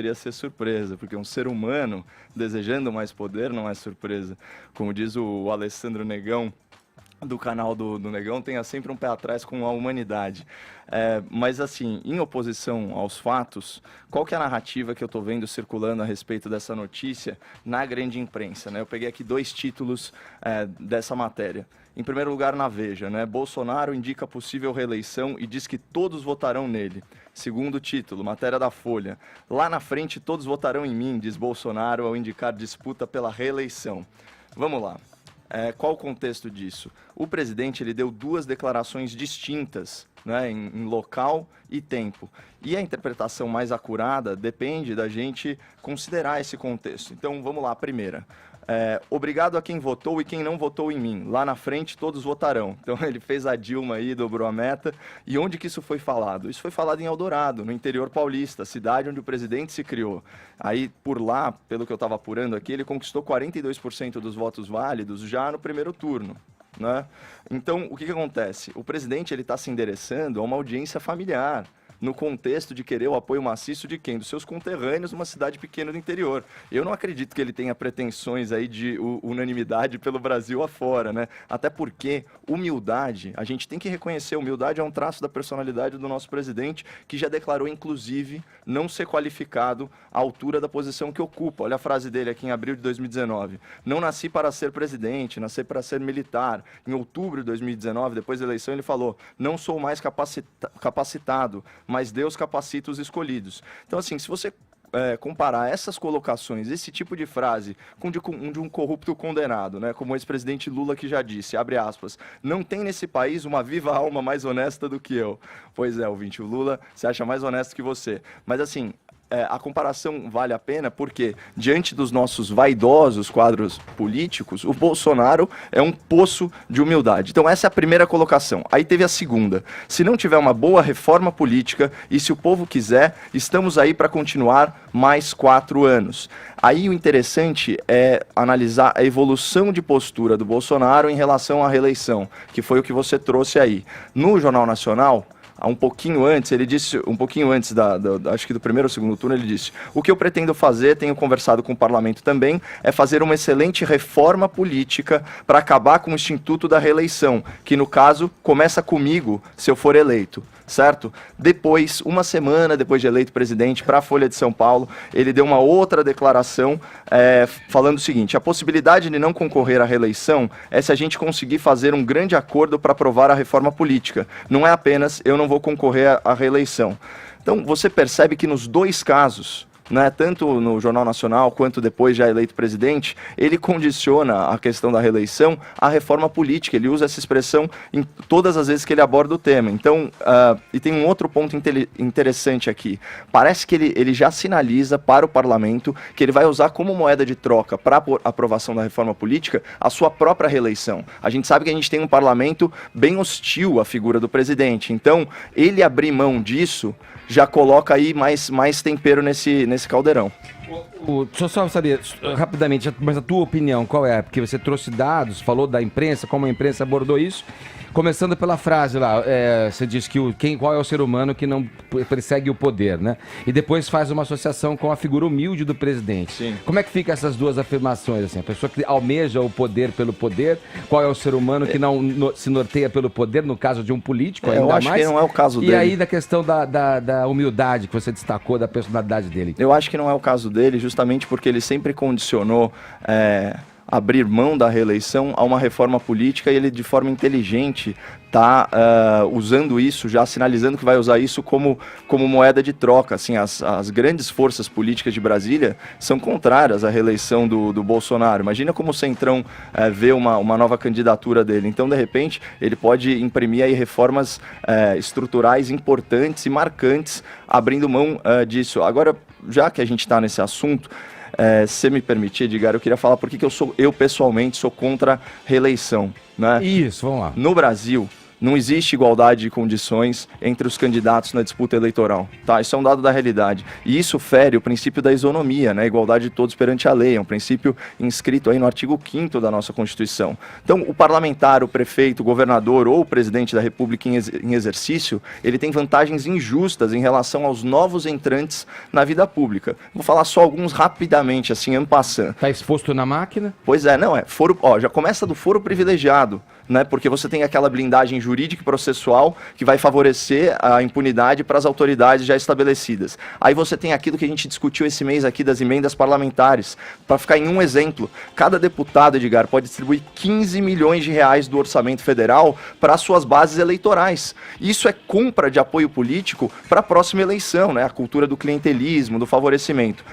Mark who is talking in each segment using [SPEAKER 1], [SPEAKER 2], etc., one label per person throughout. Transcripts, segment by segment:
[SPEAKER 1] deveria ser surpresa, porque um ser humano desejando mais poder não é surpresa. Como diz o Alessandro Negão, do canal do Negão, tenha sempre um pé atrás com a humanidade. Mas, assim, em oposição aos fatos, qual que é a narrativa que eu estou vendo circulando a respeito dessa notícia na grande imprensa, né? Eu peguei aqui 2 títulos dessa matéria. Em primeiro lugar, na Veja, né? Bolsonaro indica possível reeleição e diz que todos votarão nele. Segundo título, matéria da Folha. Lá na frente, todos votarão em mim, diz Bolsonaro ao indicar disputa pela reeleição. Vamos lá. Qual o contexto disso? O presidente ele deu 2 declarações distintas, né, em local e tempo. E a interpretação mais acurada depende da gente considerar esse contexto. Então, vamos lá, a primeira. Obrigado a quem votou e quem não votou em mim. Lá na frente, todos votarão. Então, ele fez a Dilma aí, dobrou a meta. E onde que isso foi falado? Isso foi falado em Eldorado, no interior paulista, cidade onde o presidente se criou. Aí, por lá, pelo que eu estava apurando aqui, ele conquistou 42% dos votos válidos já no primeiro turno, né? Então, o que acontece? O presidente ele está se endereçando a uma audiência familiar, no contexto de querer o apoio maciço de quem? Dos seus conterrâneos numa cidade pequena do interior. Eu não acredito que ele tenha pretensões aí de unanimidade pelo Brasil afora, né? Até porque humildade, a gente tem que reconhecer, humildade é um traço da personalidade do nosso presidente, que já declarou, inclusive, não ser qualificado à altura da posição que ocupa. Olha a frase dele aqui em abril de 2019. Não nasci para ser presidente, nasci para ser militar. Em outubro de 2019, depois da eleição, ele falou, não sou mais capacitado, mas Deus capacita os escolhidos. Então, assim, se você comparar essas colocações, esse tipo de frase, com de um corrupto condenado, né, como o ex-presidente Lula que já disse, abre aspas, não tem nesse país uma viva alma mais honesta do que eu. Pois é, ouvinte, o Lula se acha mais honesto que você. Mas, assim, a comparação vale a pena porque, diante dos nossos vaidosos quadros políticos, o Bolsonaro é um poço de humildade. Então, essa é a primeira colocação. Aí teve a segunda. Se não tiver uma boa reforma política e se o povo quiser, estamos aí para continuar mais 4 anos. Aí o interessante é analisar a evolução de postura do Bolsonaro em relação à reeleição, que foi o que você trouxe aí. No Jornal Nacional, um pouquinho antes, ele disse, acho que do primeiro ou segundo turno, ele disse, o que eu pretendo fazer, tenho conversado com o parlamento também, é fazer uma excelente reforma política para acabar com o Instituto da Reeleição, que no caso começa comigo se eu for eleito, certo? Depois, uma semana depois de eleito presidente, para a Folha de São Paulo, ele deu uma outra declaração falando o seguinte, a possibilidade de não concorrer à reeleição é se a gente conseguir fazer um grande acordo para aprovar a reforma política. Não é apenas eu não vou concorrer à reeleição. Então, você percebe que nos 2 casos, né, tanto no Jornal Nacional quanto depois já eleito presidente, ele condiciona a questão da reeleição à reforma política. Ele usa essa expressão em todas as vezes que ele aborda o tema. Então, e tem um outro ponto interessante aqui. Parece que ele já sinaliza para o parlamento que ele vai usar como moeda de troca para a aprovação da reforma política a sua própria reeleição. A gente sabe que a gente tem um parlamento bem hostil à figura do presidente. Então, ele abrir mão disso já coloca aí mais tempero nesse caldeirão.
[SPEAKER 2] Deixa eu só saber, rapidamente, mas a tua opinião qual é? Porque você trouxe dados, falou da imprensa, como a imprensa abordou isso. Começando pela frase lá, você diz que qual é o ser humano que não persegue o poder, né? E depois faz uma associação com a figura humilde do presidente.
[SPEAKER 1] Sim.
[SPEAKER 2] Como é que fica essas duas afirmações? Assim? A pessoa que almeja o poder pelo poder, qual é o ser humano que não se norteia pelo poder, no caso de um político, ainda
[SPEAKER 1] eu acho
[SPEAKER 2] mais?
[SPEAKER 1] que não é o caso dele.
[SPEAKER 2] E aí da questão da humildade que você destacou, da personalidade dele.
[SPEAKER 1] Eu acho que não é o caso dele, justamente porque ele sempre condicionou abrir mão da reeleição a uma reforma política e ele, de forma inteligente, está usando isso, já sinalizando que vai usar isso como moeda de troca. Assim, as grandes forças políticas de Brasília são contrárias à reeleição do Bolsonaro. Imagina como o Centrão vê uma nova candidatura dele. Então, de repente, ele pode imprimir aí reformas estruturais importantes e marcantes, abrindo mão disso. Agora, já que a gente está nesse assunto, se me permitir, Edgar, eu queria falar por que eu pessoalmente sou contra a reeleição, né?
[SPEAKER 2] Isso, vamos lá.
[SPEAKER 1] No Brasil, Não existe igualdade de condições entre os candidatos na disputa eleitoral, tá? Isso é um dado da realidade. E isso fere o princípio da isonomia, né? Igualdade de todos perante a lei, é um princípio inscrito aí no artigo 5º da nossa Constituição. Então, o parlamentar, o prefeito, o governador ou o presidente da República em exercício, ele tem vantagens injustas em relação aos novos entrantes na vida pública. Vou falar só alguns rapidamente, assim, en passant.
[SPEAKER 2] Tá exposto na máquina?
[SPEAKER 1] Pois é, não, foro, já começa do foro privilegiado, né? Porque você tem aquela blindagem jurídica e processual que vai favorecer a impunidade para as autoridades já estabelecidas. Aí você tem aquilo que a gente discutiu esse mês aqui das emendas parlamentares. Para ficar em um exemplo, cada deputado, Edgar, pode distribuir 15 milhões de reais do orçamento federal para suas bases eleitorais. Isso é compra de apoio político para a próxima eleição, né? A cultura do clientelismo, do favorecimento.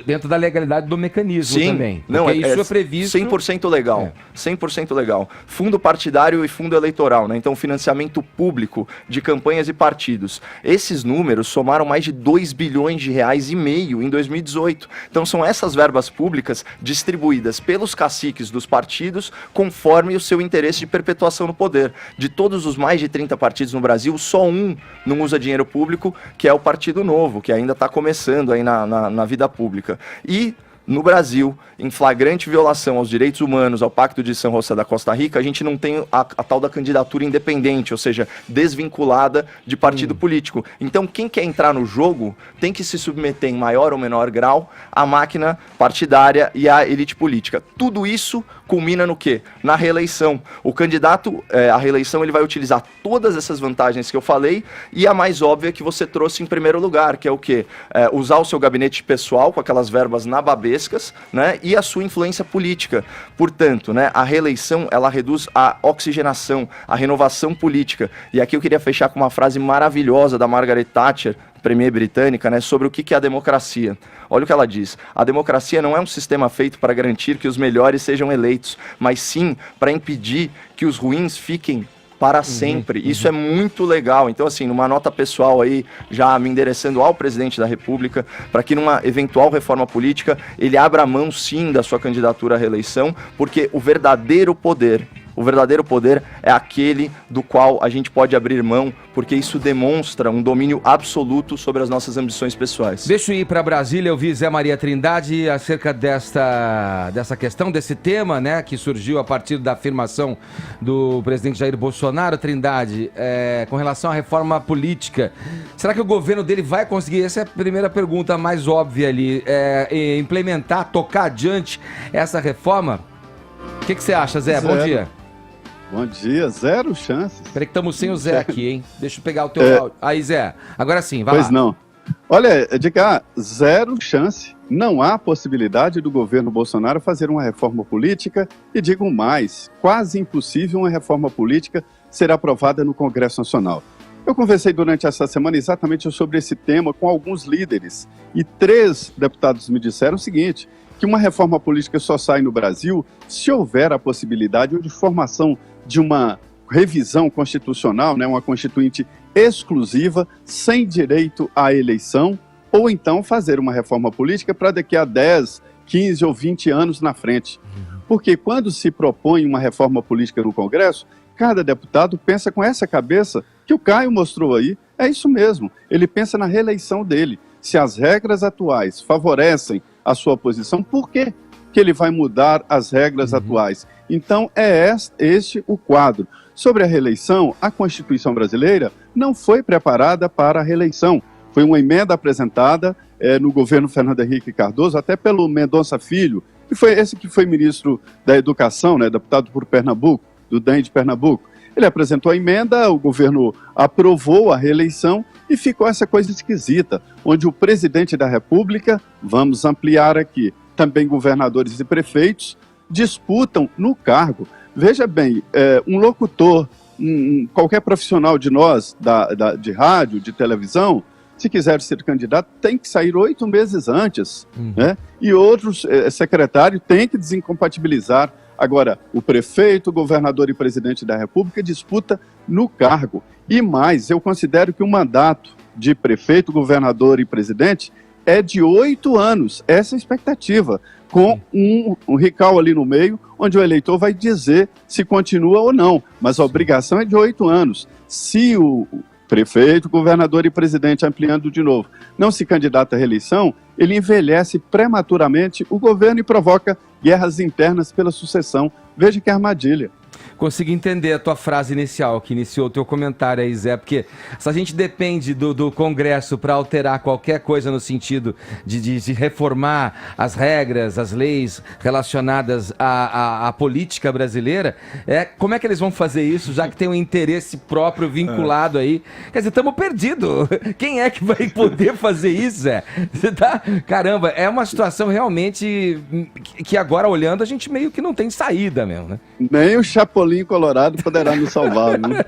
[SPEAKER 2] Dentro da legalidade do mecanismo. Sim, também.
[SPEAKER 1] Não, isso é previsto. 100% legal. 100% legal. Fundo partidário e fundo eleitoral, né? Então, financiamento público de campanhas e partidos. Esses números somaram mais de 2 bilhões de reais e meio em 2018. Então, são essas verbas públicas distribuídas pelos caciques dos partidos conforme o seu interesse de perpetuação no poder. De todos os mais de 30 partidos no Brasil, só um não usa dinheiro público, que é o Partido Novo, que ainda está começando aí na vida pública. E no Brasil, em flagrante violação aos direitos humanos, ao Pacto de São José da Costa Rica, a gente não tem a tal da candidatura independente, ou seja, desvinculada de partido político. Então, quem quer entrar no jogo tem que se submeter em maior ou menor grau à máquina partidária e à elite política. Tudo isso culmina no quê? Na reeleição. O candidato à reeleição ele vai utilizar todas essas vantagens que eu falei e a mais óbvia que você trouxe em primeiro lugar, que é o quê? Usar o seu gabinete pessoal com aquelas verbas nababescas, né? E a sua influência política. Portanto, né, a reeleição ela reduz a oxigenação, a renovação política. E aqui eu queria fechar com uma frase maravilhosa da Margaret Thatcher, premier britânica, né, sobre o que é a democracia. Olha o que ela diz. A democracia não é um sistema feito para garantir que os melhores sejam eleitos, mas sim para impedir que os ruins fiquem para sempre. Isso é muito legal. Então, assim, numa nota pessoal aí, já me endereçando ao presidente da República, para que numa eventual reforma política, ele abra mão, sim, da sua candidatura à reeleição, porque o verdadeiro poder é aquele do qual a gente pode abrir mão, porque isso demonstra um domínio absoluto sobre as nossas ambições pessoais.
[SPEAKER 2] Deixa eu ir para Brasília, eu vi Zé Maria Trindade acerca dessa questão, desse tema, né, que surgiu a partir da afirmação do presidente Jair Bolsonaro. Trindade, com relação à reforma política, será que o governo dele vai conseguir, essa é a primeira pergunta mais óbvia ali, implementar, tocar adiante essa reforma? O que você acha, Zé? Bom dia.
[SPEAKER 3] Bom dia, zero chances.
[SPEAKER 2] Peraí que estamos sem o Zé aqui, hein? Deixa eu pegar o teu áudio. Aí, Zé, agora sim, vai lá.
[SPEAKER 3] Pois não. Olha, Edgar, zero chance. Não há possibilidade do governo Bolsonaro fazer uma reforma política e, digo mais, quase impossível uma reforma política ser aprovada no Congresso Nacional. Eu conversei durante essa semana exatamente sobre esse tema com alguns líderes e 3 deputados me disseram o seguinte, que uma reforma política só sai no Brasil se houver a possibilidade de formação de uma revisão constitucional, né, uma constituinte exclusiva, sem direito à eleição, ou então fazer uma reforma política para daqui a 10, 15 ou 20 anos na frente. Porque quando se propõe uma reforma política no Congresso, cada deputado pensa com essa cabeça que o Caio mostrou aí, é isso mesmo, ele pensa na reeleição dele. Se as regras atuais favorecem a sua posição, por que ele vai mudar as regras atuais? Então, é este o quadro. Sobre a reeleição, a Constituição brasileira não foi preparada para a reeleição. Foi uma emenda apresentada no governo Fernando Henrique Cardoso, até pelo Mendonça Filho, que foi esse que foi ministro da Educação, né, deputado por Pernambuco, do DEM de Pernambuco. Ele apresentou a emenda, o governo aprovou a reeleição e ficou essa coisa esquisita, onde o presidente da República, vamos ampliar aqui, também governadores e prefeitos, disputam no cargo. Veja bem, um locutor, qualquer profissional de nós, de rádio, de televisão, se quiser ser candidato, tem que sair 8 meses antes, né? E outros secretários têm que desincompatibilizar. Agora, o prefeito, o governador e presidente da República disputa no cargo. E mais, eu considero que o mandato de prefeito, governador e presidente é de 8 anos. Essa é a expectativa, com um rical ali no meio, onde o eleitor vai dizer se continua ou não. Mas a obrigação é de 8 anos. Se o prefeito, governador e presidente, ampliando de novo, não se candidata à reeleição, ele envelhece prematuramente o governo e provoca guerras internas pela sucessão. Veja que armadilha.
[SPEAKER 2] Consegui entender a tua frase inicial, que iniciou o teu comentário aí, Zé, porque se a gente depende do Congresso para alterar qualquer coisa no sentido de reformar as regras, as leis relacionadas à política brasileira, como é que eles vão fazer isso, já que tem um interesse próprio vinculado aí? Quer dizer, estamos perdidos. Quem é que vai poder fazer isso, Zé? Você tá... Caramba, é uma situação realmente que agora, olhando, a gente meio que não tem saída mesmo, né?
[SPEAKER 3] Nem o Chapolin Colorado poderá nos salvar, né?